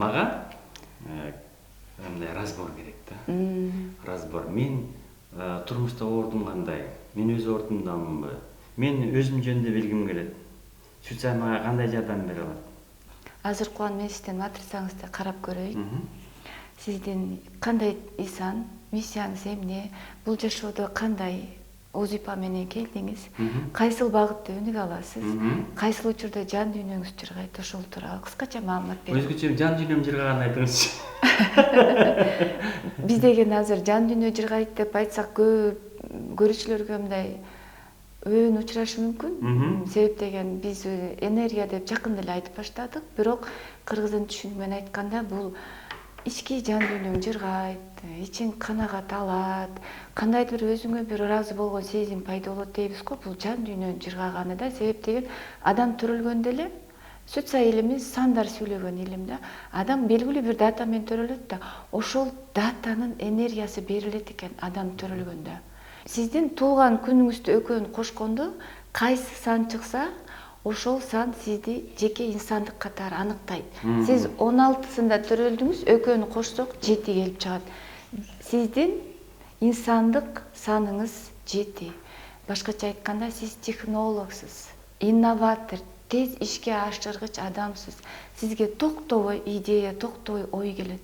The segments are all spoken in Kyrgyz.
мага мындай разбор керек да. Разбор. Мен турмушта ордум кандай? Мен өз ордумдамынбы? Мен өзүм жөнүндө билгим келет. Сүтсай мага кандай жардам бере алат? Азыр Кубан, мен сиздин матрицаңызды карап көрөйүн. Сиздин кандай ишан, миссияңыз эмне? Бул жашоодо кандай озипа менен келдиңиз? Кайсыл багытта өнүгө аласыз? Кайсыл учурда жан дүйнөңүз жыргайт? Ошол тууралуу кыскача маалымат бериңиз. Өзгөчө жан дүйнөм жыргаганын айтыңызчы. Биз деген азыр жан дүйнө жыргайт деп айтсак көрүүчүлөргө мындай өөн учурашы мүмкүн. Себеп деген биз энергия деп жакын эле айтып баштадык, бирок кыргыздын түшүнүгү менен айтканда бул ички жан дүйнөң жыргайт, ичиң канагат алат, кандайдыр өзүңө бир ыраазы болгон сезим пайда болот дейбиз го. Бул жан дүйнөнүн жыргаганы да. Себеп деген адам төрөлгөндө эле Сүтсай илими сандар сүйлөгөн илим да. Адам белгилүү бир датамен төрөлөт да, ошол датанын энергиясы берилет экен адам төрөлгөндө. Сиздин туулган күнүңүздү экөөнү кошкондо кайсы сан чыкса, ошол сан сизди жеке инсандык катары аныктайт. Сиз 16-сында төрөлдүңүз, экөөнү кошсок 7 келип чыгат. Сиздин инсандык саныңыз 7. Башкача айтканда, сиз технологсуз, инноватор, тез ишке ашыргыч адамсыз. Сизге токтобой идея, токтобой ой келет.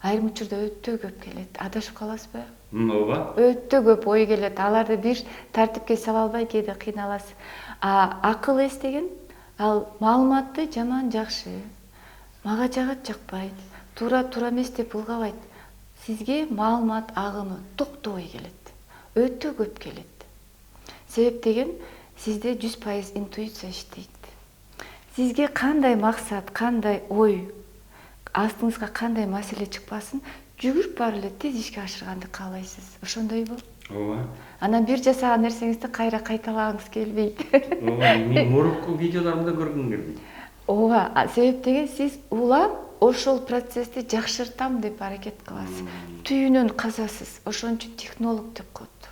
Айрым учурда өтө көп келет. Адашып каласызбы? Ооба. Өтө көп ой келет. Аларды бир тартипке сала албай кээде кыйналасыз. Акыл эс деген ал маалыматты жаман жакшы, мага жагат жакпайт, туура эмес деп ылгабайт. Сизге маалымат агымы токтобой келет. Өтө көп келет. Себеп деген сизде 100% интуиция иштейт. Сизге кандай максат, кандай ой, астыңызга кандай маселе чыкпасын, жүгүрүп барып эле тез ишке ашырганды каалайсыз. Ошондойбу? Ооба. Анан бир жасаган нерсеңизди кайра кайталагыңыз келбейт. Ооба, мен мурунку видеолорумда көргүм келбейт. Ооба, себеп деген сиз улам ошол процессти жакшыртам деп аракет кыласыз. Түйүнөн казасыз. Ошон үчүн технолог деп коет.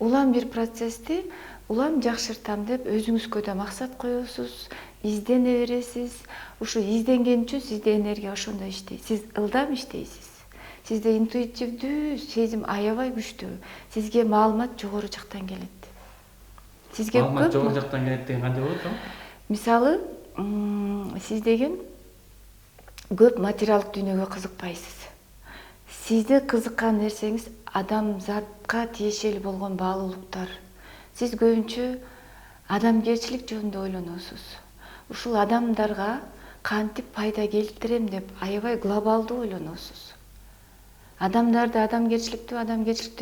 Улам бир процессти улам жакшыртам деп өзүңүзгө да максат коесуз, издене бересиз. Ушу изденген үчүн сизде энергия ошондой иштейт. Сиз ылдам иштейсиз. Сизде интуитивдүү сезим аябай күчтүү. Сизге маалымат жогору жактан келет. Сизге Маалымат жогору жактан келет деген кандай болот? Мисалы, сиз деген көп материалдык дүйнөгө кызыкпайсыз. Сизди кызыккан нерсеңиз адамзатка тиешелүү болгон баалуулуктар. Сиз көбүнчө адамгерчилик жөнүндө ойлоносуз. Ушул адамдарга кантип пайда келтирем деп аябай глобалдуу ойлоносуз. Адамдарды адамгерчиликтүү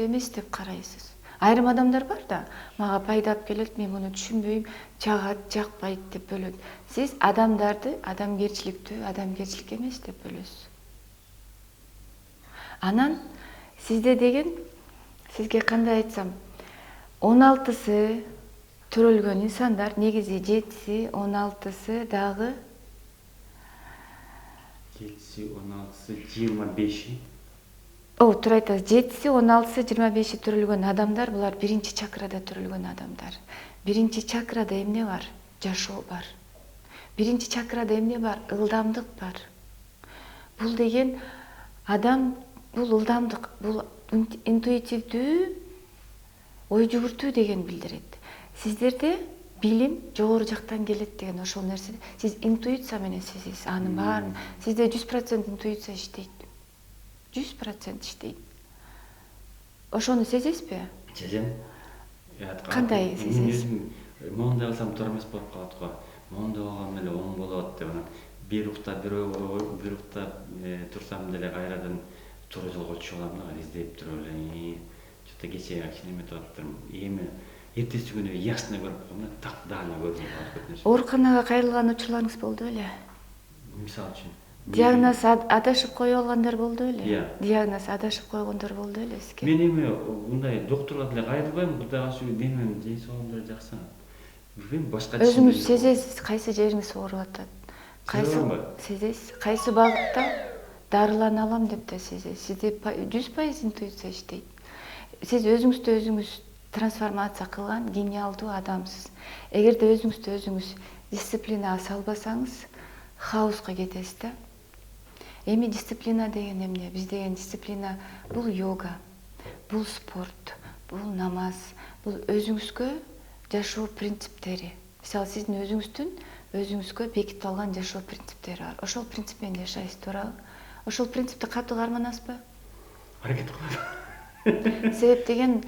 эмес деп карайсыз. Айрым адамдар бар да, мага пайда алып келет, мен муну түшүнбөйм, жагат, жакпайт деп бөлөт. Сиз адамдарды адамгерчилик эмес деп бөлөсүз. Анан сизде деген, сизге кандай айтсам, 16-сы төрөлгөн инсандар, негизи 7-си, 16-сы дагы 7-си, 16-сы, 25-и. Туура айтасыз. 7-си, 16-сы, 25-и төрөлгөн адамдар, булар биринчи чакрада төрөлгөн адамдар. Биринчи чакрада эмне бар? Жашоо бар. Биринчи чакрада эмне бар? Ылдамдык бар. Бул деген адам, бул ылдамдык, бул интуитивдүү, ой жүгүртүү деген билдирет. Сиздерде билим жогору жактан келет деген ошол нерсе. Сиз интуиция менен сезесиз анын баарын. Сизде 100% интуиция иштейт. 100% иштейт. Ошону сезесизби? Сезем. Кандай сезесиз? Моундай кылсам туура эмес болуп калат го. Моундай болгондо эле оң болот деп анан бир уктап турсам деле кайрадан туура жолго түшүп алам да, издеп туруп эле. Что-то кечээ кичине эметип атыптырмын. Эми эртеси күнү ясно көрүп калам да, так даана көрүнүп калат. Ооруканага кайрылган учурларыңыз болду беле? Мисалы үчүн. Диагноз адашып кое алгандар болду беле? Иә. Диагноз адашып койгондор болду беле сизге? Мен эми мындай докторго деле кайрылбайм, Кудайга шүгүр, денем жей соолум деле жакшы. Билбейм, башка Өзүңүз сезесиз, кайсы жериңиз ооруп атат? Кайсы сезесиз? Кайсы багытта дарылана алам деп да сезесиз? Сизде 100% интуиция иштейт. Сиз өзүңүздү өзүңүз трансформация кылган гениалдуу адамсыз. Эгерде өзүңүздү өзүңүз дисциплинага салбасаңыз, хаоска кетесиз да. Эми дисциплина деген эмне? Биз деген дисциплина бул йога, бул спорт, бул намаз, бул өзүңүзгө жашоо принциптери. Мисалы сиздин өзүңүзгө бекитип алган жашоо принциптери бар. Ошол принцип менен жашайсыз, туурабы? Ошол принципти катуу карманасызбы? Аракет кылам. Себеп деген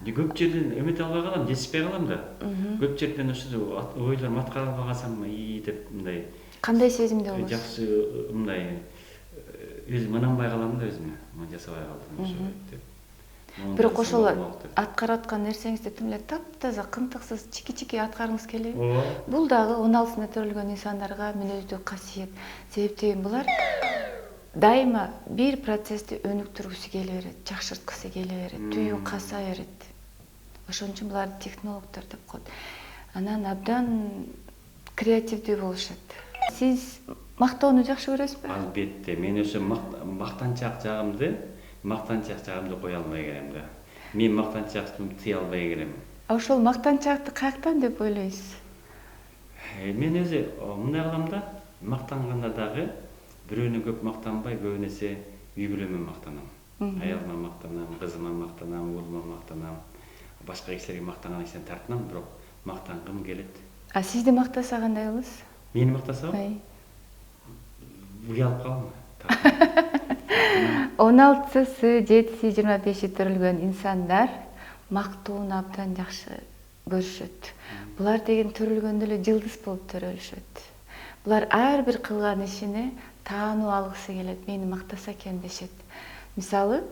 Көп жерден эмете албай калам, жетишпей калам да. Көп жерден ошо ойлорум аткарылып калсам деп мындай кандай сезимде болосуз? жакшы мындай өзүм ынанбай калам да өзүмө. Мына жасабай калдым ошо деп. Бирок ошол аткарып аткан нерсеңизди тим эле таптаза кынтыксыз чики-чики аткаргыңыз келеби? Ооба. Бул дагы 16-сында төрөлгөн инсандарга мүнөздүү касиет. Себеп деген булар дайыма бир процессти өнүктүргүсү келе берет, жакшырткысы келе берет, түйүн каса берет. Ошон үчүн буларды технологдор деп коет. Анан абдан креативдүү болушат. Сиз мактоону жакшы көрөсүзбү? Албетте, мен ошо мактанчак жагымды кое албай келем да. Мен мактанчактымды тыя албай келем. Ошол мактанчакты каяктан деп ойлойсуз? Мен өзү мындай кылам да, мактанганда дагы бирөөнү көп мактанбай, көбүн эсе үй бүлөмө мактанам. Аялыма мактанам, кызыма мактанам, уулума мактанам. Башка кишилерге мактанган кишиден тартынам, бирок мактангым келет. А сизди мактаса кандай кыласыз? Мени мактаса? Уялып калам. 16-сы, 7-си, 25-и төрөлгөн инсандар мактоону абдан жакшы көрүшөт. Булар деген төрөлгөндө эле жылдыз болуп төрөлүшөт. Булар ар бир кылган ишине таануу алгысы келет, мени мактаса экен дешет. Мисалы,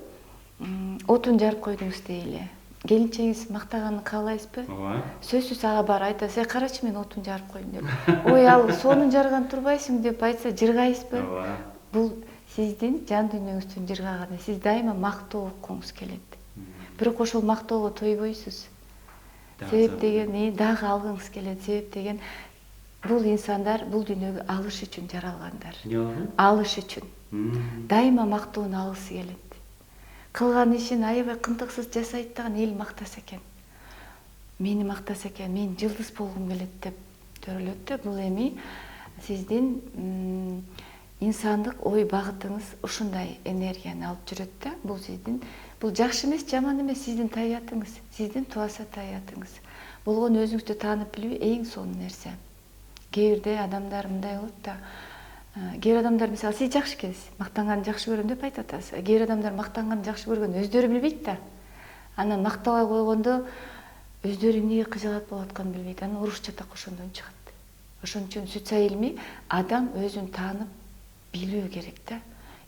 отун жарып койдуңуз дейли. Келинчегиңиз мактаганын каалайсызбы? Ооба. Сөзсүз ага бар айтасыз, карачы мен отун жарып койдум деп. Ой, ал сонун жарган турбайсың деп айтса жыргайсызбы? Ооба. Бул сиздин жан дүйнөңүздүн жыргаганы. Сиз дайыма мактоо окуңуз келет. Бирок ошол мактоого тойбойсуз. Себеп деген дагы алгыңыз келет. Себеп деген бул инсандар бул дүйнөгө алыш үчүн жаралгандар. Алыш үчүн. Дайыма мактоону алгысы келет. Кылган ишин аябай кынтыксыз жасайт дагы эл мактаса экен. Мени мактаса экен, мен жылдыз болгум келет деп төрөлөт да. Бул эми сиздин инсандык ой багытыңыз ушундай энергияны алып жүрөт да. Бул жакшы эмес, жаман эмес, сиздин табиятыңыз, сиздин туаса табиятыңыз. Болгону өзүңүздү таанып билүү эң сонун нерсе. Кээ бирде адамдар мындай болот да. Кээ бир адамдар мисалы сиз жакшы экенсиз, мактанганды жакшы көрөм деп айтып атасыз. Кээ бир адамдар мактанганды жакшы көргөнү өздөрү билбейт да. Анан мактабай койгондо өздөрү эмнеге кыжалат болуп атканын билбейт. Анан уруш чатак ошондон чыгат. Ошон үчүн сүт сайылмы адам өзүн таанып билүү керек да.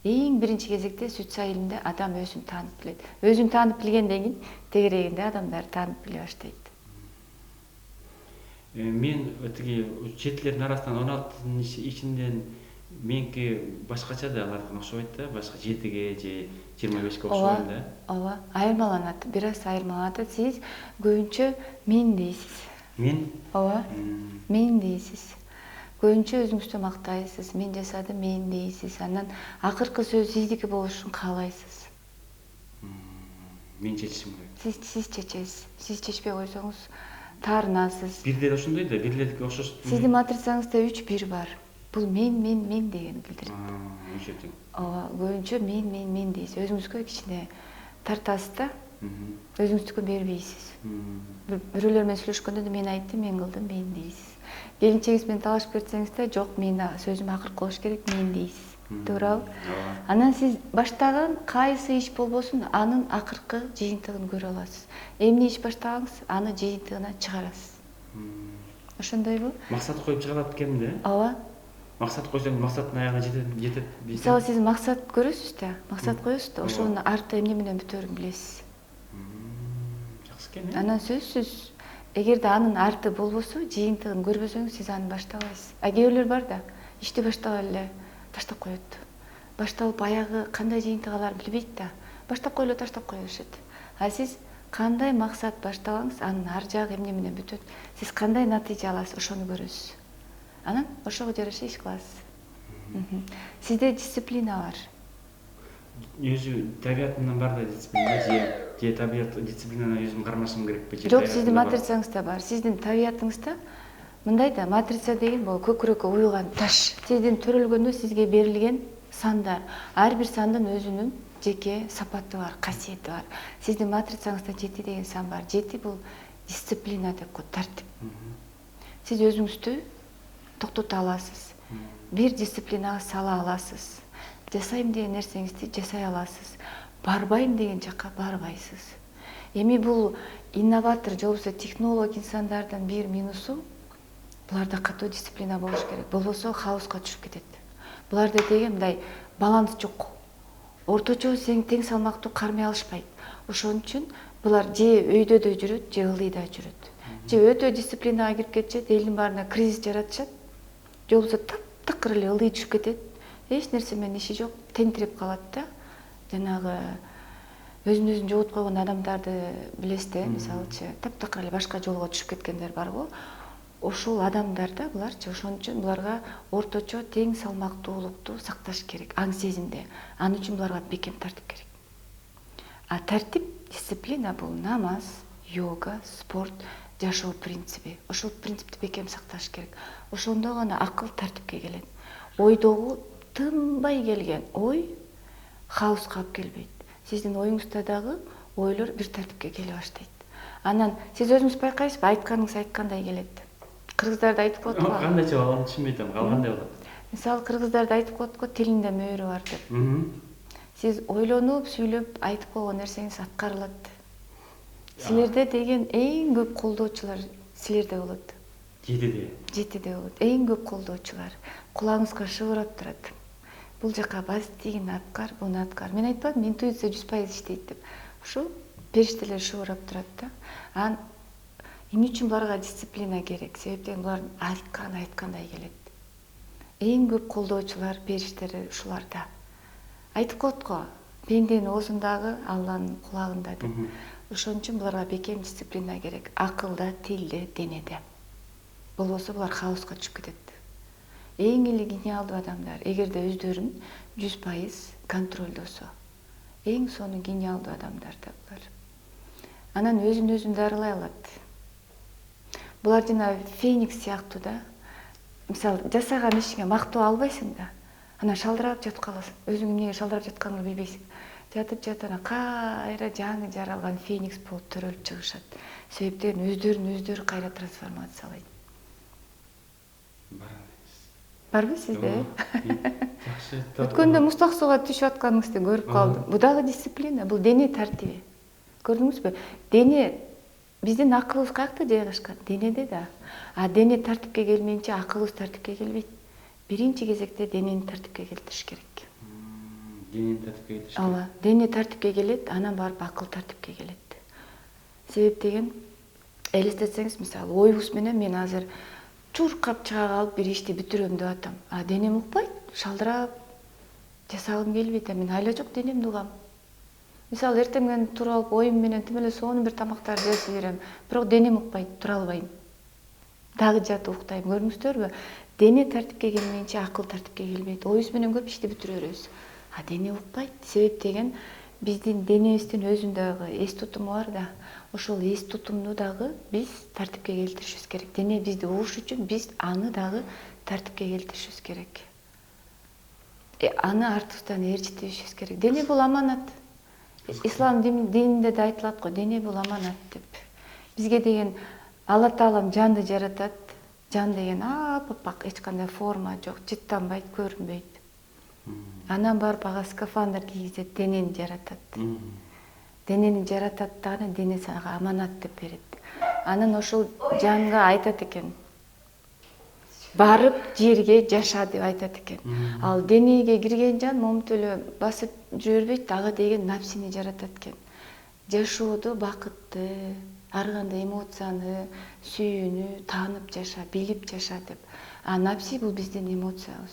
Эң биринчи кезекте сүт сайылында адам өзүн таанып билет. Өзүн таанып билгенден кийин тегерегинде адамдар таанып биле баштайт. Мен тиги жетилердин арасынан 16-нын ичинден меники башкача да аларга окшобойт да, башка 7ге же 25ке окшобойт да. Ооба, айырмаланат, бир аз айырмаланат. Сиз көбүнчө мен дейсиз. Мен? Ооба. Мен дейсиз. Көбүнчө өзүңүздү мактайсыз, мен жасадым, мен дейсиз. Анан акыркы сөз сиздики болушун каалайсыз. Мен чечишим керек. Сиз чечесиз. Сиз чечпей койсоңуз таарынасыз. Бирлер ошондой да, бирлердики окшош. Сиздин матрицаңызда 3-1 бар. Бул мен дегени билдирет. Ошо. Ооба, көбүнчө мен дейсиз. Өзүңүзгө кичине тартасыз да. Өзүңүздүкү бербейсиз. Бирөөлөр менен сүйлөшкөндө да мен айттым, мен кылдым, мен дейсиз. Келинчегиңиз менен талашып кетсеңиз да, жок, мен сөзүм акыркы болуш керек, мен дейсиз. Туурабы? Анан сиз баштаган кайсы иш болбосун, анын акыркы жыйынтыгын көрө аласыз. Эмне иш баштагаңыз, аны жыйынтыгына чыгарасыз. Ошондойбу? Максат коюп чыгарат экен да? Ооба. Максат койсоң, максаттын аягына жетет. Мисалы сиз максат көрөсүз да, максат коесуз да, ошонун арты эмне менен бүтөөрүн билесиз. Жакшы экен. Анан сөзсүз, эгерде анын арты болбосо, жыйынтыгын көрбөсөңүз, сиз аны баштабайсыз. Кээ бирлер бар да, ишти баштап эле таштап коет. Башталып аягы кандай жыйынтык аларын билбейт да, баштап коюп эле таштап кое беришет. А сиз кандай максат баштагаңыз, анын ар жагы эмне менен бүтөт, сиз кандай натыйжа аласыз, ошону көрөсүз. Анан ошого жараша иш кыласыз. Сизде дисциплина бар. Өзү табиятымдан бар да дисциплина, же табият дисциплинаны өзүм кармашым керекпи? Жок, сиздин матрицаңызда бар. Сиздин табиятыңызда мындай да матрица деген бул көкүрөккө уюлган таш. Сиздин төрөлгөндө сизге берилген сандар. Ар бир сандын өзүнүн жеке сапаты бар, касиети бар. Сиздин матрицаңызда 7 деген сан бар. 7 бул дисциплина деп коет, тартип. Сиз өзүңүздү токтото аласыз. Бир дисциплинага сала аласыз. Жасайм деген нерсеңизди жасай аласыз. Барбайм деген жакка барбайсыз. Эми бул инноватор же болбосо технолог инсандардын бир минусу, буларда катуу дисциплина болуш керек. Болбосо хаоска түшүп кетет. Буларда деген мындай баланс жок. Орточо тең салмактуу кармай алышпайт. Ошон үчүн булар же өйдө да жүрөт, же ылдыйда жүрөт. Же өтө дисциплинага кирип кетишет, элдин баарына кризис жаратышат. Же болбосо таптакыр эле ылдый түшүп кетет. Эч нерсе менен иши жок, тентирип калат да. Жанагы өзүн жоготуп койгон адамдарды билесиз, мисалычы, таптакыр эле башка жолго түшүп кеткендер барбы? Ошол адамдар да буларчы. Ошон үчүн буларга орточо тең салмактуулукту сакташ керек, аң сезимде. Ал үчүн буларга бекем тартип керек. А тартип, дисциплина бул намаз, йога, спорт, жашоо принципи. Ошол принципти бекем сакташ керек. Ошондо гана акыл тартипке келет. Ойдогу тынбай келген ой хаоска алып келбейт. Сиздин оюңузда дагы ойлор бир тартипке келе баштайт. Анан сиз өзүңүз байкайсызбы, айтканыңыз айткандай келет. Кыргыздарда айтып коет го. Кандайча баланы түшүнбөй атам, калгандай болот. Мисалы кыргыздарда айтып коет го, тилинде мөөрү бар деп. Сиз ойлонуп, сүйлөп айтып койгон нерсеңиз аткарылат. Силерде деген эң көп колдоочулар силерде болот. 7-де болот. Эң көп колдоочулар. Кулагыңызга шыбырап турат. Бул жака бас тигин аткар, буну аткар. Мен айтпадым, интуиция 100% иштейт деп. Ошо периштелер шыбырап турат да. Эмне үчүн буларга дисциплина керек? Себептен булар айткандай келет. Эң көп колдоочулар, периштелер ушуларда. Айтып коет го, пенденин оозундагы Алланын кулагында деп. Ошон үчүн буларга бекем дисциплина керек. Акылда, тилде, денеде. Болбосо булар хаоска түшүп кетет. Эң эле гениалдуу адамдар, эгерде өздөрүн 100% контролдосо, эң сону гениалдуу адамдар да булар. Анан өзүн дарылай алат. Булар жана феникс сыяктуу да. Мисалы, жасаган ишиңе мактоо албайсың да. Анан шалдырап жатып каласың. Өзүң эмнеге шалдырап жатканыңды билбейсиң. Жатып анан кайра жаңы жаралган феникс болуп төрөлүп чыгышат. Себептен өздөрүн кайра трансформациялайт. Барбы сизде? Жакшы. Өткөндө муздак сууга түшүп атканыңызды көрүп калдым. Бул дагы дисциплина, бул дене тартиби. Көрдүңүзбү? Дене биздин акылыбыз каякта жайгашкан? Денеде да. А дене тартипке келмейинче акылыбыз тартипке келбейт. Биринчи кезекте денени тартипке келтириш керек. Денени тартипке келтириш керек. Ооба, дене тартипке келет, анан барып акыл тартипке келет. Себеп деген элестетсеңиз, мисалы, оюбуз менен мен азыр чуркап чыга калып бир ишти бүтүрөм деп атам. А денем укпайт, шалдырап жасагым келбейт, мен айла жок денемди угам. Мисалы, эртең менен туруп алып оюм менен тим эле сонун бир тамактарды жасап берем, бирок денем укпайт, тура албайм. Дагы жатып уктайм, көрдүңүздөрбү? Дене тартипке келмейинче акыл тартипке келбейт. Оюбуз менен көп ишти бүтүрө беребиз. А дене укпайт. Себеп деген биздин денебиздин өзүндөгү эс тутуму бар да. Ошол эс тутумду дагы биз тартипке келтиришибиз керек. Дене бизди угуш үчүн биз аны дагы тартипке келтиришибиз керек. Аны артыбыздан ээрчитишибиз керек. Дене бул аманат. Ислам дининде да айтылат го, дене бул аманат деп. Бизге деген Алла Таалам жанды жаратат. Жан деген аппак, эч кандай форма жок, жыттанбайт, көрүнбөйт. Анан барып ага скафандр кийгизет, денени жаратат. Денени жаратат дагы дене сага аманат деп берет. Анан ошол жанга айтат экен. Барып жерге жаша деп айтат экен. Ал денеге кирген жан момунтип эле басып жүрө бербейт, ага деген напсини жаратат экен. Жашоодо бакытты, ар кандай эмоцияны, сүйүүнү таанып жаша, билип жаша деп. А напси бул биздин эмоциябыз.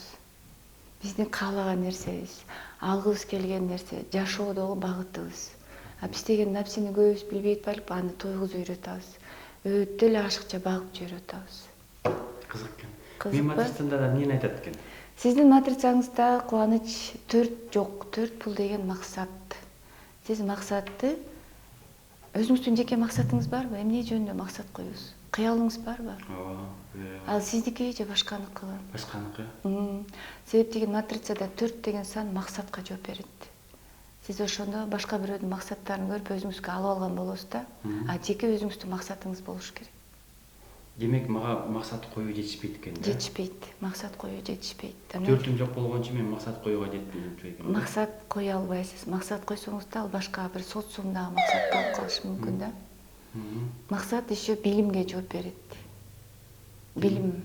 Биздин каалаган нерсебиз, алгыбыз келген нерсе, жашоодогу багытыбыз. А биз деген напсини көбүбүз билбей атпайлыкпы, аны тойгузуп үйрөтөбүз. Өтө эле ашыкча багып жиберип атабыз. Кызык экен. Мен матрицамда да эмнени айтат экен? Сиздин матрицаңызда кубаныч 4 жок, 4 бул деген максат. Сиз максатты өзүңүздүн жеке максатыңыз барбы? Эмне жөнүндө максат коюңуз? Кыялыңыз барбы? Ооба. Ал сиздики же башканыкыбы? Башканыкы. Себеп деген матрицада 4 деген сан максатка жооп берет. Сиз ошондо башка бирөөнүн максаттарын көрүп өзүңүзгө алып алган болосуз да, а жеке өзүңүздүн максатыңыз болуш керек. Демек мага максат коюу жетишпейт экен да? Жетишпейт. Максат коюу жетишпейт. Төртүм жок болгончу мен максат коюуга жетпейм экен. Максат кое албайсыз. Максат койсоңуз да ал башка бир социумдагы максат болуп калышы мүмкүн да. Максат еще билимге жооп берет. Билим.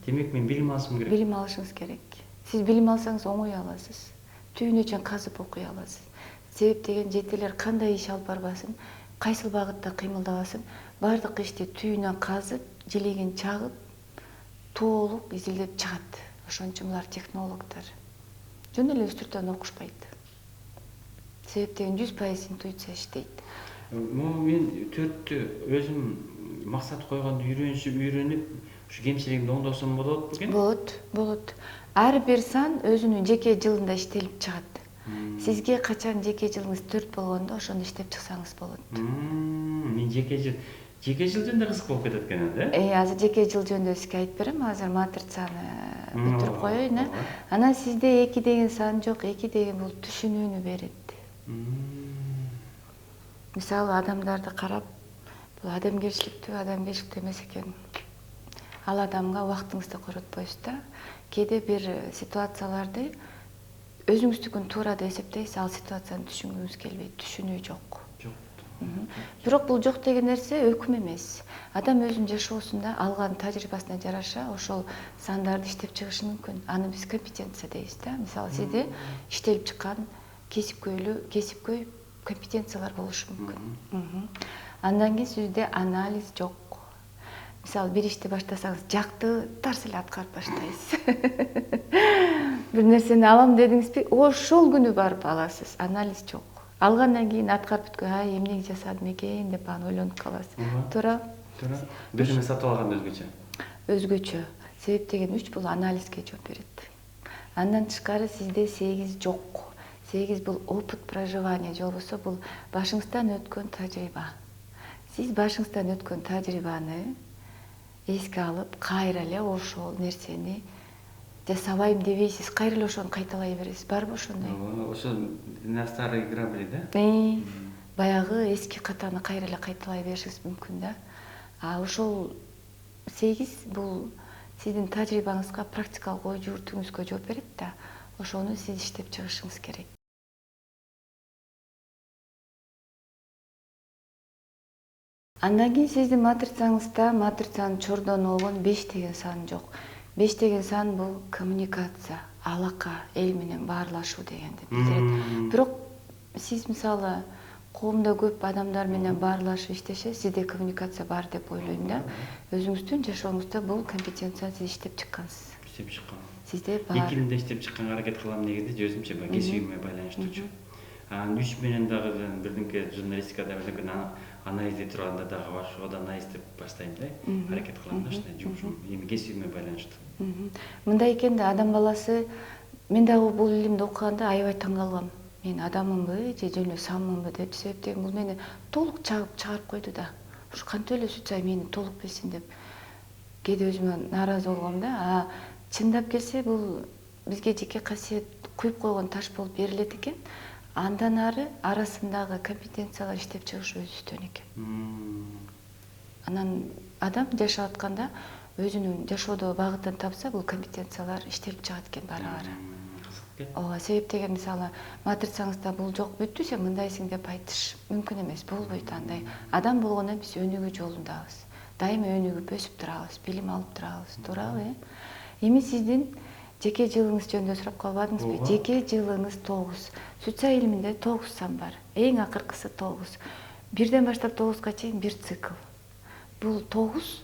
Демек мен билим алышым керек. Билим алышыңыз керек. Сиз билим алсаңыз оңой аласыз. Түйүнү чейин казып окуй аласыз. Себеп деген жет элер кандай иш алып барбасын, кайсыл багытта кыймылдабасын, баардык ишти түйүнөн казып, желегин чагып, толук изилдеп чыгат. Ошон үчүн булар технологдор. Жөн эле үстүртөн окушпайт. Себеп деген 100% интуиция иштейт. Мен төрттү өзүм максат койгонду үйрөнүп, ушу кемчилигимди оңдосом болот бекен? Болот. Ар бир сан өзүнүн жеке жылында иштелип чыгат. Сизге качан жеке жылыңыз 4 болгондо ошондо иштеп чыксаңыз болот. Мен жеке жыл жөнүндө кызык болуп кетет экен да? Азыр жеке жыл жөнүндө сизге айтып берем. Азыр матрицаны бүтүрүп коеюн. Анан сизде 2 деген сан жок, 2 деген бул түшүнүүнү берет. Мисалы адамдарды карап, бул адамгерчиликтүү эмес экен. Ал адамга убактыңызды коротпойсуз да. Кээде бир ситуацияларды өзүңүздүкүн туура деп эсептейсиз, ал ситуацияны түшүнгүңүз келбейт, түшүнүү жок. Бирок бул жок деген нерсе өкүм эмес. Адам өзүнүн жашоосунда алган тажрыйбасына жараша ошол сандарды иштеп чыгышы мүмкүн. Аны биз компетенция дейбиз да. Мисалы сизде иштелип чыккан кесипкөй компетенциялар болушу мүмкүн. Андан кийин сизде анализ жок. Мисалы бир ишти баштасаңыз, жакты тарс эле аткарып баштайсыз. Бир нерсени алам дедиңизби, ошол күнү барып аласыз. Анализ жок. Алгандан кийин аткарып бүткөн, эмне жасадым экен деп аны ойлонуп каласыз. Туура? Бир нерсе сатып алганда Өзгөчө. Себеп деген 3 бул анализге жооп берет. Андан тышкары сизде 8 жок. 8 бул опыт проживания же болбосо бул башыңыздан өткөн тажрыйба. Сиз башыңыздан өткөн тажрыйбаны эске алып, кайра эле ошол нерсени жасабайм дебейсиз, кайра эле ошону кайталай бересиз. Барбы ошондой? Ошо на старые грабли, да? Баягы эски катаны кайра эле кайталай беришиңиз мүмкүн да. А ошол 8 бул сиздин тажрыйбаңызга, практикалык ой жүгүртүүңүзгө жооп берет да. Ошону сиз иштеп чыгышыңыз керек. Андан кийин сиздин матрицаңызда матрицанын чордону 5 деген сан жок. 5 деген сан бул коммуникация, алака, эл менен баарлашуу дегенди билдирет. Бирок сиз мисалы коомдо көп адамдар менен баарлашып иштешет, сизде коммуникация бар деп ойлойм да. Өзүңүздүн жашооңузда бул компетенцияны сиз иштеп чыккансыз. Сизде бар. Экинимде иштеп чыкканга аракет кылам негизи өзүмчө кесибиме байланыштуу. Анан үч менен дагы бирдинке журналистикада бирдинке анализ этип турганда дагы ошого да анализ деп баштайм да. Аракет кылам да ушундай жумушум эми кесибиме байланыштуу. Мындай экен да, адам баласы, мен дагы бул илимди окуганда аябай таң калгам. Мен адаммынбы же жөн эле саммынбы деп, себеп деген бул мени толук чыгарып койду да. Ушу кантип эле сүтсай мени толук билсин деп. Кээде өзүмө нааразы болгом да. Чындап келсе бул бизге жеке касиет куюп койгон таш болуп берилет экен. Андан ары арасындагы компетенциялар иштеп чыгыш өзүбүздөн экен. Анан адам жашап атканда өзүнүн жашоодо багытын тапса, бул компетенциялар иштелип чыгат экен баары. Ооба, себеп деген мисалы матрицаңызда бул жок, бүттү сен мындайсың деп айтыш мүмкүн эмес, болбойт андай. Адам болгондо биз өнүгүү жолундабыз. Дайыма өнүгүп өсүп турабыз, билим алып турабыз, туурабы? Эми сиздин жеке жылыңыз жөнүндө сурап калбадыңызбы? Жеке жылыңыз 9. Сүтса илиминде 9 сан бар. Эң акыркысы 9. Бирден баштап 9га чейин бир цикл. Бул 9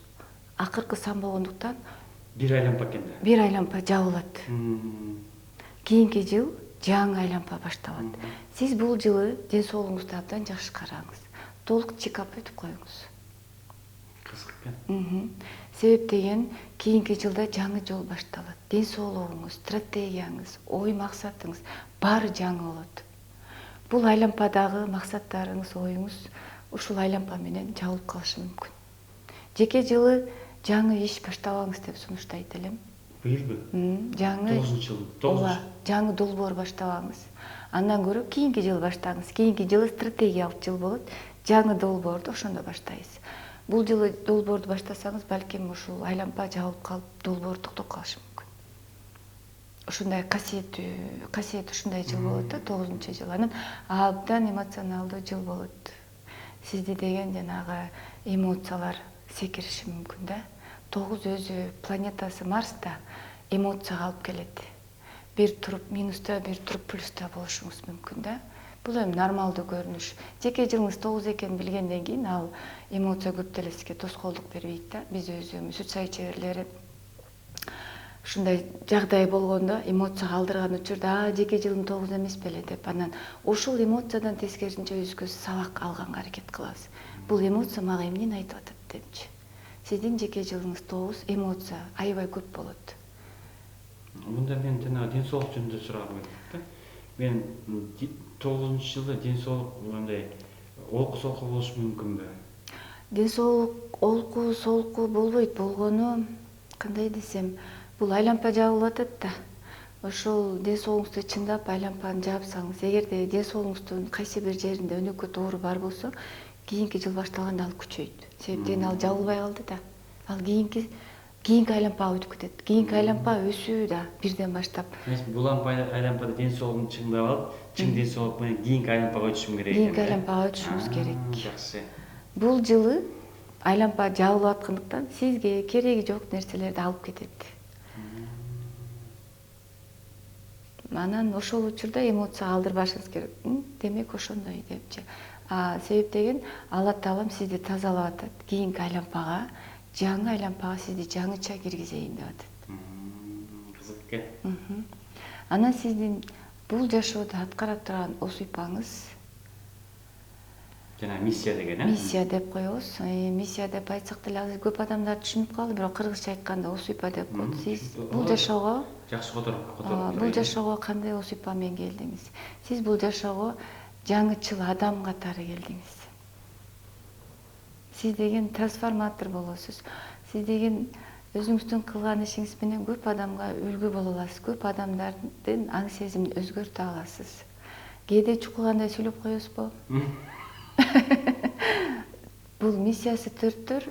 акыркы сан болгондуктан бир айлампа экен да. Бир айлампа жабылат. Кийинки жыл жаңы айлампа башталат. Сиз бул жылы ден соолугуңузду абдан жакшы караңыз. Толук чекап өтүп коюңуз. Кызык экен. Себеп деген кийинки жылда жаңы жол башталат. Ден соолугуңуз, стратегияңыз, ой максатыңыз баары жаңы болот. Бул айлампадагы максаттарыңыз, оюңуз ушул айлампа менен жабылып калышы мүмкүн. Жеке жылы жаңы иш баштабаңыз деп сунуштайт элем. Быйылбы? Жаңы 9-жыл. ооба, жаңы долбоор баштабаңыз. Андан көрө кийинки жылы баштаңыз. Кийинки жылы стратегиялык жыл болот. Жаңы долбоорду ошондо баштайсыз. Бул жылы долбоорду баштасаңыз, балким ушул айлампа жабылып калып, долбоор токтоп калышы мүмкүн. Ушундай касиет ушундай жыл болот да, 9-жыл. Анан абдан эмоционалдуу жыл болот. Сизди деген жанагы эмоциялар секириши мүмкүн да. 9 өзү планетасы Марста эмоцияга алып келет. Бир туруп минуста, бир туруп плюста болушуңуз мүмкүн да. Бул эми нормалдуу көрүнүш. Жеке жылыңыз 9 экенин билгенден кийин ал эмоция көп деле сизге тоскоолдук бербейт да. Биз өзүбүз сүт сайчылар ушундай жагдай болгондо эмоцияга алдырган учурда жеке жылым 9 эмес беле деп анан ошол эмоциядан тескерисинче өзгө сабак алганга аракет кылабыз. Бул эмоция мага эмнени айтып атат депчи. Сиздин жеке жылыңыз 9, эмоция аябай көп болот. Мында мен жана ден соолук жөнүндө сурагым келет да. Мен 9-жылда ден соолук мындай олку солку болушу мүмкүнбү? Ден соолук олку солку болбойт. Болгону кандай десем, бул айлампа жабылып атат да. Ошол ден соолугуңузду чындап айлампаны жапсаңыз, эгерде ден соолугуңуздун кайсы бир жеринде өнөкөт оору бар болсо, кийинки жыл башталганда ал күчөйт. Себептен ал жабылбай калды да. Ал кийинки айлампага өтүп кетет. Кийинки айлампа өсүү да бирден баштап. Бул айлампада ден соолугун чыңдап алып, чың ден соолук менен кийинки айлампага өтүшүм керек. Кийинки айлампага өтүшүңүз керек. Жакшы. Бул жылы айлампа жабылып аткандыктан сизге кереги жок нерселерди алып кетет. Анан ошол учурда эмоцияга алдырбашыңыз керек. Демек ошондой депчи. Себеп деген Алла Таалам сизди тазалап атат. Кийинки айлампага, жаңы айлампага сизди жаңыча киргизейин деп атат. Кызык экен. Анан сиздин бул жашоодо аткара турган осуйпаңыз Жана миссия деген, миссия деп коебуз. Миссия деп айтсак деле азыр көп адамдар түшүнүп калды, бирок кыргызча айтканда осуйпа деп коет. Сиз бул жашоого жакшы которуп бул жашоого кандай осуйпа менен келдиңиз? Сиз бул жашоого жаңычыл адам катары келдиңиз. Сиз деген трансформатор болосуз. Сиз деген өзүңүздүн кылган ишиңиз менен көп адамга үлгү боло аласыз. Көп адамдардын аң сезимин өзгөртө аласыз. Кээде чукулгандай сүйлөп коесузбу? Бул миссиясы төрттөр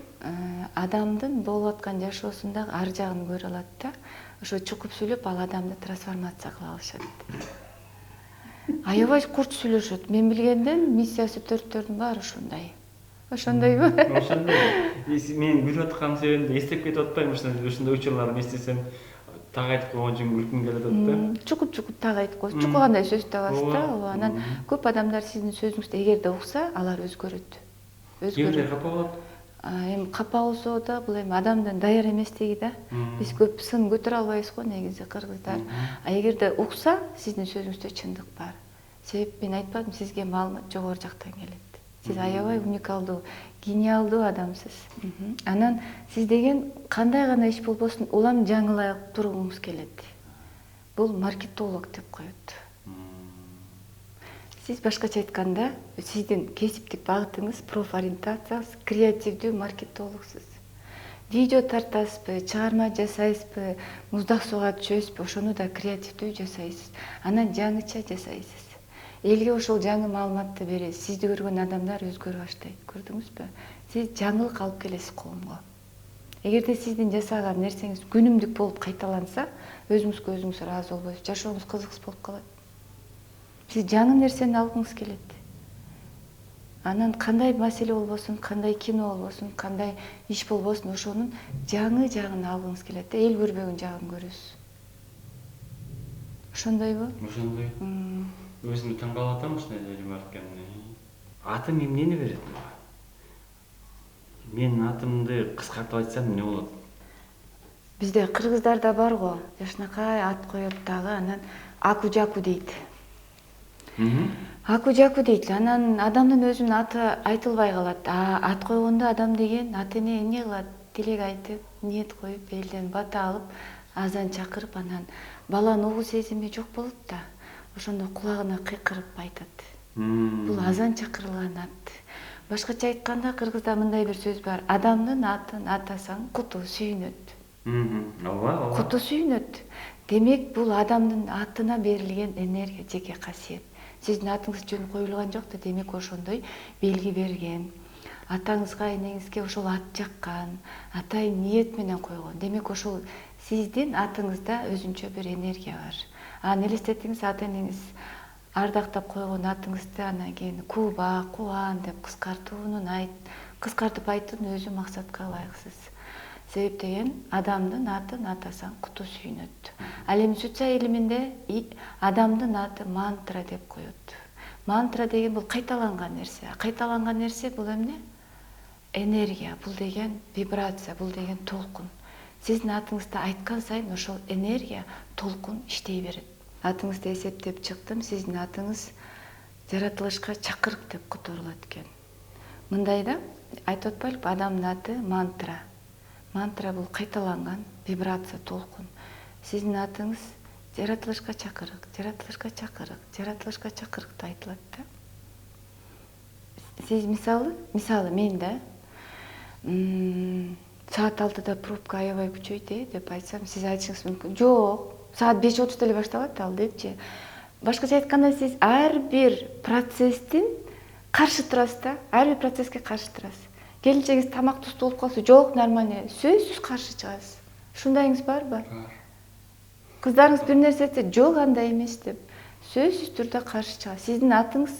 адамдын болуп аткан жашоосундагы ар жагын көрө алат да. Ошо чукуп сүйлөп ал адамды трансформация кыла алышат. Аябай курч сүйлөшөт. Мен билгенден миссиясы төрттөрдүн баары ушундай. Ошондойбу? Ошондой. Мен күлүп аткан себебимди эстеп кетип атпаймынбы? Ушундай учурларды эстесем так айтып койгон үчүн күлкүм келип атат да. Чукуп так айтып коесуз. Чукугандай сөз табасыз да. Анан көп адамдар сиздин сөзүңүздү эгерде укса, алар өзгөрөт. Кимдер капа болот? Эми капа болсо да, бул эми адамдын даяр эместиги да. Биз көп сын көтөрө албайбыз го негизи кыргыздар. Эгерде укса, сиздин сөзүңүздө чындык бар. Себеп мен айтпадым, сизге маалымат жогору жактан келет. Сиз аябай уникалдуу, гениалдуу адамсыз. Анан сиз деген кандай гана иш болбосун улам жаңылай тургуңуз келет. Бул маркетолог деп коет. Сиз башкача айтканда, сиздин кесиптик багытыңыз, профориентацияңыз креативдүү маркетологсуз. Видео тартасызбы, чыгарма жасайсызбы, муздак сууга түшөсүзбү, ошону да креативдүү жасайсыз. Анан жаңыча жасайсыз. Элге ошол жаңы маалыматты бересиз. Сизди көргөн адамдар өзгөрө баштайт. Көрдүңүзбү? Сиз жаңылык алып келесиз коомго. Эгерде сиздин жасаган нерсеңиз күнүмдүк болуп кайталанса, өзүңүзгө өзүңүз ыраазы болбойсуз. Жашооңуз кызыксыз болуп калат. Сиз жаңы нерсени алгыңыз келет. Анан кандай маселе болбосун, кандай кино болбосун, кандай иш болбосун, ошонун жаңы жагын алгыңыз келет. Эл көрбөгөн жагын көрөсүз. Ошондойбу? Ошондой. Өзүмдү таң калып атам ушундай жерим бар экенине. Атым эмнени берет мага? Менин атымды кыскартып айтсам эмне болот? Бизде кыргыздарда бар го, жашынакай ат коет дагы, анан аку-жаку дейт. Аку-жаку дейт. Анан адамдын өзүнүн аты айтылбай калат. Ат койгондо адам деген ата эне эмне кылат? Тилек айтып, ниет коюп, элден бата алып, азан чакырып, анан баланын угуу сезими жок болот да. Ошондо кулагына кыйкырып айтат. Бул азан чакырылган ат. Башкача айтканда кыргызда мындай бир сөз бар. Адамдын атын атасаң куту сүйүнөт. Ооба. Куту сүйүнөт. Демек бул адамдын атына берилген энергия, жеке касиет. Сиздин атыңыз жөн коюлган жок да, демек ошондой белги берген. Атаңызга, энеңизге ошол ат жаккан, атайын ниет менен койгон. Демек ошол сиздин атыңызда өзүнчө бир энергия бар. Аны элестетиңиз, ата энеңиз ардактап койгон атыңызды анан кийин Кууба, Кубан деп кыскартып айтуунун өзү максатка ылайыксыз. Себеп деген адамдын атын атасаң куту сүйүнөт. Ал эми Суча илиминде адамдын аты мантра деп коет. Мантра деген бул кайталанган нерсе. Кайталанган нерсе бул эмне? Энергия, бул деген вибрация, бул деген толкун. Сиздин атыңызды айткан сайын ошол энергия, толкун иштей берет. Атыңызды эсептеп чыктым, сиздин атыңыз жаратылышка чакырык деп которулат экен. Мындай да айтып атпайлыкпы, адамдын аты мантра. Мантра бул кайталанган вибрация, толкун. Сиздин атыңыз жаратылышка чакырык, жаратылышка чакырык, жаратылышка чакырык деп айтылат да. Сиз мисалы мен да саат 6-да пробка аябай күчөйт деп айтсам, сиз айтышыңыз мүмкүн. Жок, саат 5:30 эле башталат ал депчи. Башкача айтканда сиз ар бир процесстин каршы турасыз да, ар бир процесске каршы турасыз. Келинчегиңиз тамак тузду болуп калса, жок, нормально, сөзсүз каршы чыгасыз. Ушундайыңыз барбы? Бар. Кыздарыңыз бир нерсе айтса, жок, андай эмес деп, сөзсүз түрдө каршы чыгасыз. Сиздин атыңыз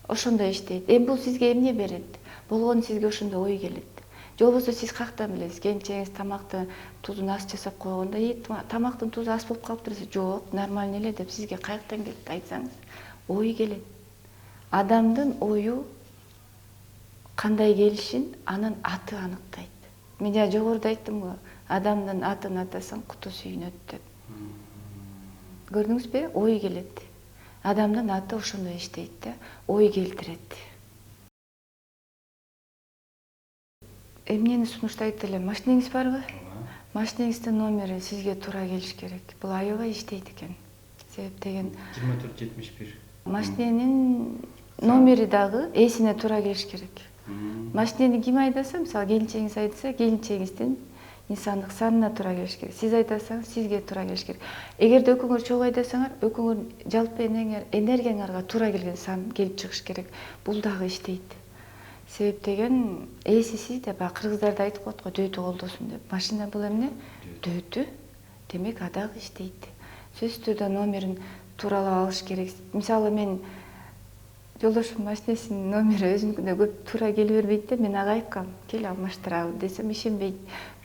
ошондой иштейт. Эми бул сизге эмне берет? Болгону сизге ошондой ой келет. Же болбосо сиз каяктан билесиз? Келинчегиңиз тамакты тузун аз жасап койгондо, тамактын тузу аз болуп калыптыр десе, жок, нормально эле деп сизге каяктан келет айтсаңыз, ой келет. Адамдын ою кандай келишин анын аты аныктайт. Мен жана жогоруда айттым го, адамдын атын атасаң куту сүйүнөт деп. Көрдүңүзбү? Ой келет. Адамдын аты ошондой иштейт да, ой келтирет. Эмнени сунуштайт элем? Машинеңиз барбы? Машинеңиздин номери сизге туура келиш керек. Бул аябай иштейт экен. Себеп деген 2471. машиненин номери дагы эсине туура келиш керек. Машинени ким айдаса, мисалы келинчегиңиз айдаса, келинчегиңиздин инсандык санына туура келиш керек. Сиз айдасаңыз, сизге туура келиш керек. Эгерде экөөңөр чогуу айдасаңар, экөөңөр жалпы энергияңарга туура келген сан келип чыгыш керек. Бул дагы иштейт. Себеп деген эсиси деп, кыргыздарда айтып коет го, дөтү колдосун деп. Машина бул эмне? Дөтү. Демек а дагы иштейт. Сөзсүз түрдө номерин тууралап алыш керек. Мисалы мен жолдошум машинесинин номери өзүнүкүнө көп туура келе бербейт да, мен ага айткам, кел алмаштырабы десем ишенбейт.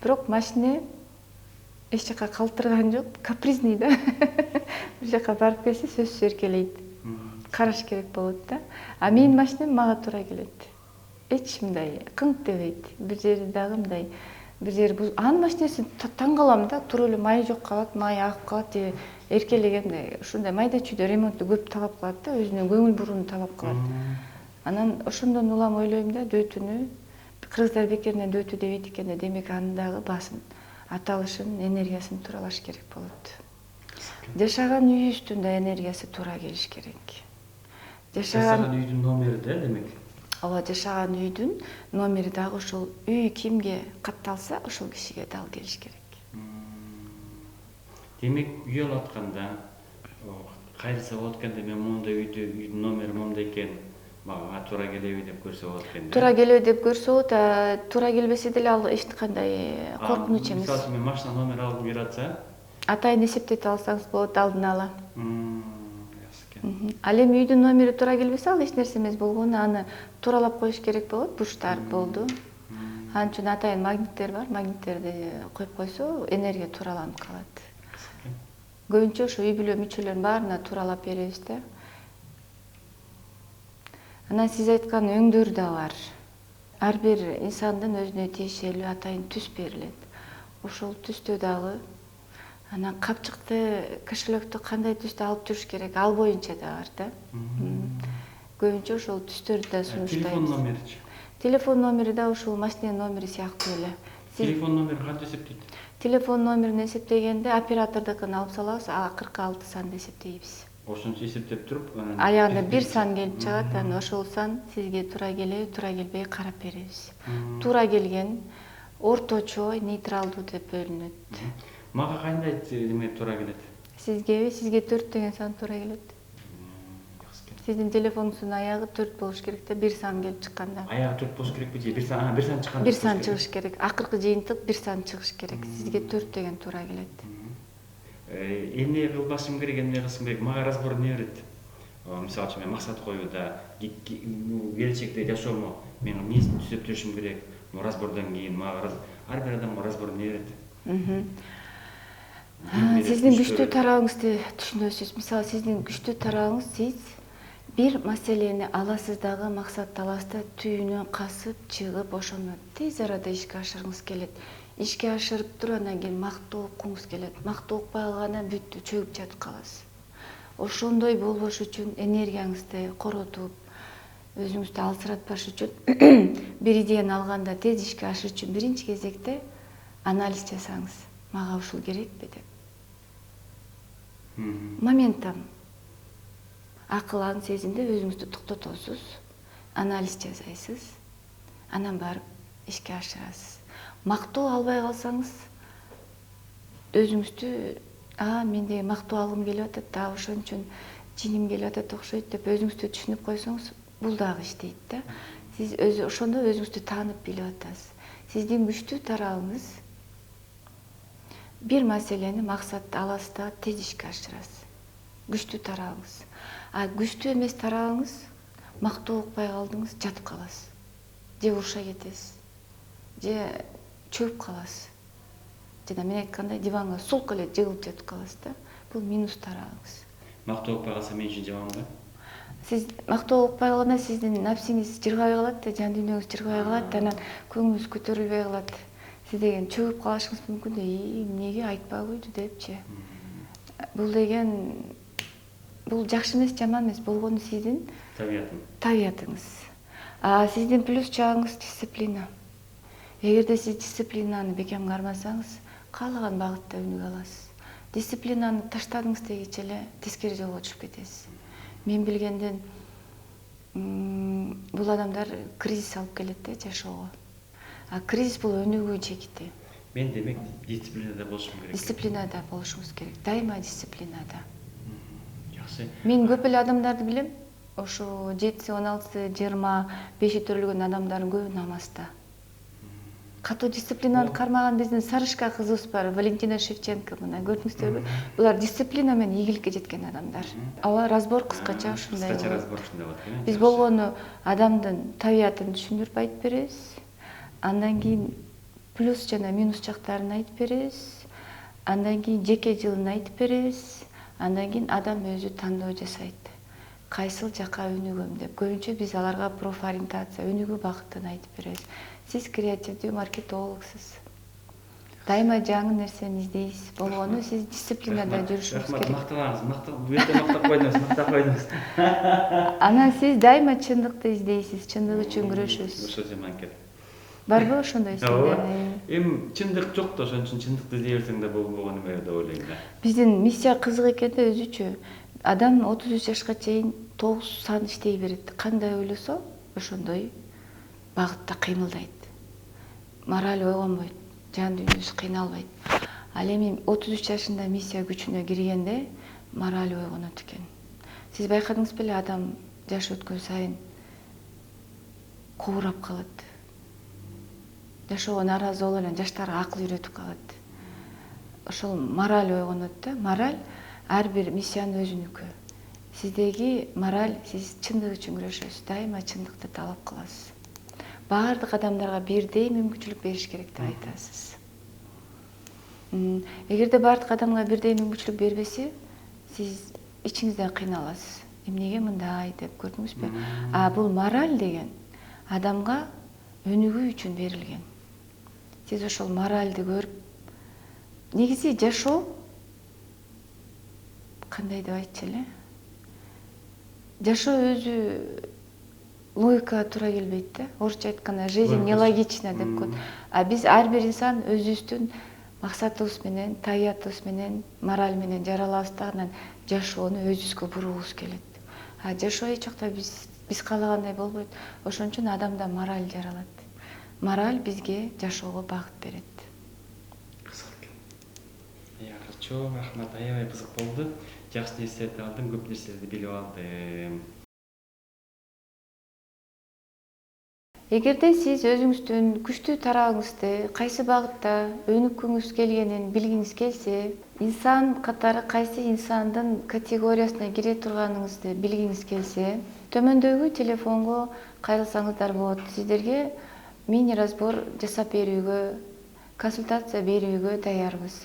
Бирок машине эч жака калтырган жок, капризный да. Бир жака барып келсе сөзсүз эркелейт. Караш керек болот да. А менин машинем мага туура келет. Эч мындай кыңк дебейт. Бир жери дагы мындай, бир жери бул анын машинесин таң калам да, тура эле май жок калат, май агып калат же эркелегенде ушундай майда чүйдө ремонтту көп талап кылат да, өзүнүн көңүл буруну талап кылат. Анан ошондон улам ойлойм да, дөтүнү кыргыздар бекеринен дөтү дебейт экен да, демек анын дагы баасын, аталышын, энергиясын тууралаш керек болот. Жашаган үйүбүздүн да энергиясы туура келиш керек. Жашаган үйдүн номери да, демек. Ооба, жашаган үйдүн номери дагы ошол үй кимге катталса, ошол кишиге дагы келиш керек. Демек, үй алып атканда, кайрылса болот экенде, мен мондай үйдүн номери мондай экен, мага туура келеби деп көрсө болот экен да. Туура келеби деп көрсө болот, туура келбесе деле ал эч кандай коркунуч эмес. Мисалы мен машина номери алгым келип атса, атайын эсептетип алсаңыз болот алдын ала. Ясы. Ал эми үйдүн номери туура келбесе, ал эч нерсе эмес болгону, аны тууралап коюш керек болот, бурчтар болду. Анын үчүн атайын магниттер бар, магниттерди коюп койсо, энергия туураланып калат. Көбүнчө ошо үй бүлө мүчөлөрүнүн баарына тууралап беребиз да. Анан сиз айткан өңдөр да бар. Ар бир инсандын өзүнө тиешелүү атайын түс берилет. Ошол түстө дагы анан капчыкты, кошелектү кандай түстө алып жүрүш керек, ал боюнча да бар да. Көбүнчө ошол түстөрдү да сунуштайбыз. Телефон номеричи? Телефон номери да ошол машиненин номери сыяктуу эле. Телефон номери кантип эсептейт? Телефон номерин эсептегенде оператордукун алып салабыз, 46 санды эсептейбиз. ошончо эсептеп туруп аягында бир сан келип чыгат, анан ошол сан сизге туура келеби, туура келбей карап беребиз. Туура келген орточо, нейтралдуу деп бөлүнөт. Мага кандай эме туура келет? Сизге 4 деген сан туура келет. Сиздин телефонуңуздун аягы 4 болуш керек да, бир сан келип чыкканда. Аягы 4 болуш керекпи же бир сан чыкканда? Бир сан чыгыш керек. Акыркы жыйынтык бир сан чыгыш керек. Сизге 4 деген туура келет. Эмне кылбашым керек, эмне кылышым керек? Мага разбор эмне берет? Мисалы үчүн мен максат коюуда, келечекте жашоомо мен эмне түзөп жүрүшүм керек? Разбордон кийин мага ар бир адамга разбор эмне берет? Сиздин күчтүү тарабыңызды түшүнөсүз. Мисалы сиздин күчтүү тарабыңыз, сиз бир маселени аласыз дагы максатты аласыз да түйүнөн касып чыгып ошону тез арада ишке ашыргыңыз келет. Ишке ашырып туруп анан кийин мактоо окуңуз келет. Мактоо окпай калгандан бүттү, чөгүп жатып каласыз. Ошондой болбош үчүн энергияңызды коротуп, өзүңүздү алсыратпаш үчүн бир идеяны алганда тез ишке ашырыш үчүн биринчи кезекте анализ жасаңыз. Мага ушул керекпи деп. Моментам акыл аң сезимде өзүңүздү токтотосуз, анализ жасайсыз, анан барып ишке ашырасыз. Мактоо албай калсаңыз, өзүңүздү менде мактоо алгым келип атат, ошон үчүн жиним келип атат окшойт деп өзүңүздү түшүнүп койсоңуз, бул дагы иштейт да. Сиз ошондо өзүңүздү таанып билип атасыз. Сиздин күчтүү тарабыңыз бир маселени максатты аласыз да тез ишке ашырасыз. Күчтүү тарабыңыз. Күчтүү эмес тарабыңыз, мактоо укпай калдыңыз, жатып каласыз. Же уруша кетесиз. Же чөгүп каласыз. Жана мен айткандай диванга сулк эле жыгылып жатып каласыз да. Бул минус тарабыңыз. Мактоо укпай калса мен үчүн жаманбы? Сиз мактоо укпай калганда сиздин напсиңиз жыргабай калат да, жан дүйнөңүз жыргабай калат, анан көңүлүңүз көтөрүлбөй калат. Сиз деген чөгүп калышыңыз мүмкүн да, эмнеге айтпай койду депчи. Бул деген бул жакшы эмес, жаман эмес, болгону сиздин табиятыңыз. Сиздин плюс жагыңыз дисциплина. Эгерде сиз дисциплинаны бекем кармасаңыз, каалаган багытта өнүгө аласыз. Дисциплинаны таштадыңыз дегиче эле тескери жолго түшүп кетесиз. Мен билгенден бул адамдар кризис алып келет да жашоого. Кризис бул өнүгүү чекити. Мен демек дисциплинада болушум керек. Дисциплинада болушуңуз керек. Дайыма дисциплинада. Жакшы. Мен көп эле адамдарды билем. Ошо 7, 16, 25 төрөлгөн адамдардын көбү намазда. Катуу дисциплинаны кармаган биздин сарышка кызыбыз бар, Валентина Шевченко, мына көрдүңүздөрбү? Булар дисциплина менен ийгиликке жеткен адамдар. Разбор кыскача ушундай. Кыскача разбор ушундай болот экен. Биз болгону адамдын табиятын түшүндүрүп айтып беребиз. Андан кийин плюс жана минус жактарын айтып беребиз. Андан кийин жеке жылын айтып беребиз. Андан кийин адам өзү тандоо жасайт. Кайсыл жака өнүгөм деп. Көбүнчө биз аларга профориентация, өнүгүү багытын айтып беребиз. Сиз креативдүү маркетологсуз. Дайыма жаңы нерсени издейсиз. Болгону сиз дисциплинада жүрүшүңүз керек. Мактап койдуңуз. Анан сиз дайыма чындыкты издейсиз, чындык үчүн күрөшөсүз. Ошо жаман экен. Барбы ошондой сизде? Чындык жок да, ошон үчүн чындыкты издей берсең да болгон эме деп ойлойм да. Биздин миссия кызык экен да өзүчө. Адам 33 жашка чейин 9 сан иштей берет. Кандай ойлосо, ошондой багытта кыймылдайт. Мораль ойгонбойт, жан дүйнөсү кыйналбайт. Ал эми 33 жашында миссия күчүнө киргенде мораль ойгонот экен. Сиз байкадыңыз беле, адам жаш өткөн сайын кобурап калат. Жашоого нааразы болуп анан жаштарга акыл үйрөтүп калат. Ошол мораль ойгонот да. Мораль ар бир миссиянын өзүнүкү. Сиздеги мораль, сиз чындык үчүн күрөшөсүз, дайыма чындыкты талап кыласыз. Баардык адамдарга бирдей мүмкүнчүлүк бериш керек деп айтасыз. Эгерде баардык адамга бирдей мүмкүнчүлүк бербесе, сиз ичиңизден кыйналасыз. Эмнеге мындай деп, көрдүңүзбү? Бул мораль деген адамга өнүгүү үчүн берилген. Сиз ошол моральды көрүп, негизи жашоо кандай деп айтчу эле? Жашоо өзү логикага туура келбейт да. Орусча айтканда жизнь нелогична деп коет. Биз ар бир инсан өзүбүздүн максатыбыз менен, табиятыбыз менен, мораль менен жаралабыз да, анан жашоону өзүбүзгө бургубуз келет. А жашоо эч жакта биз каалагандай болбойт. Ошон үчүн адамда мораль жаралат. Мораль бизге жашоого багыт берет. Кызык экен. Чоң рахмат, аябай кызык болду. Жакшы нерселерди алдым, көп нерселерди билип алдым. Эгерде сиз өзүңүздүн күчтүү тарабыңызды кайсы багытта өнүккүңүз келгенин билгиңиз келсе, инсан катары кайсы инсандын категориясына кире турганыңызды билгиңиз келсе, төмөндөгү телефонго кайрылсаңыздар болот. Сиздерге мини разбор жасап берүүгө, консультация берүүгө даярбыз.